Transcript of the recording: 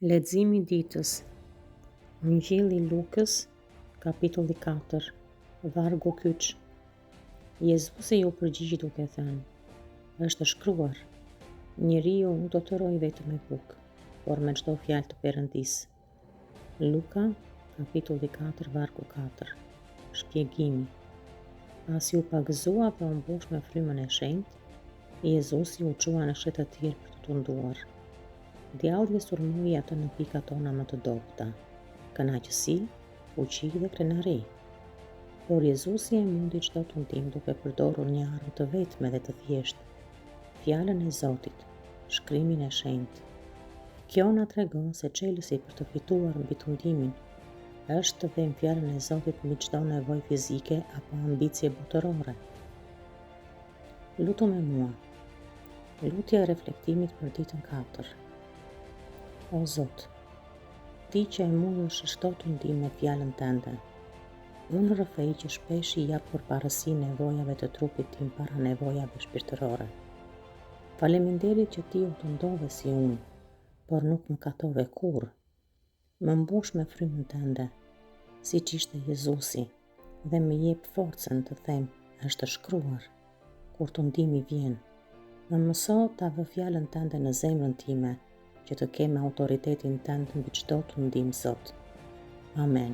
Leximi i ditës. Injilli i Lukës, kapitulli 4, vargu kyç. Jezusi ju përgjigj duke thënë: Është shkruar, njeriu nuk do të rojë vetëm me bukë, por me çdo fjalë të Perëndisë. Luka, kapitulli 4, vargu 4. Shpjegimi. Pasi u pagëzua dhe u mbush me frymën e shenjtë, Jezusi u çua në shtete të tjerë për të tunduar. Djalli sulmoi atë në pikat tona më të dobëta, kënaqësi, fuqi dhe krenari. Por Jezusi e mundi çdo tundim duke përdorur një armë të vetme dhe të thjeshtë, fjalën e Zotit, shkrimin e shenjtë. Kjo na tregon se çelësi për të fituar mbi tundimin është të vëmë fjalën e Zotit mbi çdo nevojë fizike apo ambicie botërore. Lutu me mua. Lutja e reflektimit për ditën 4. O Zot, Ti që e mundësh çdo tundim me fjalën Tënde, unë rrëfej që shpesh i jap përparësi nevojave të trupit tim para nevojave shpirtërore. Faleminderit që Ti u tundove si unë, por nuk më katove kurrë. Më mbush me frymën Tënde, siç ishte Jezusi, dhe më jep forcën të them, është shkruar, kur tundimi vjen. Më mëso ta vë fjalën Tënde në zemrën time, që të kem autoritetin Tënd mbi çdo tundim, Zot. Amen.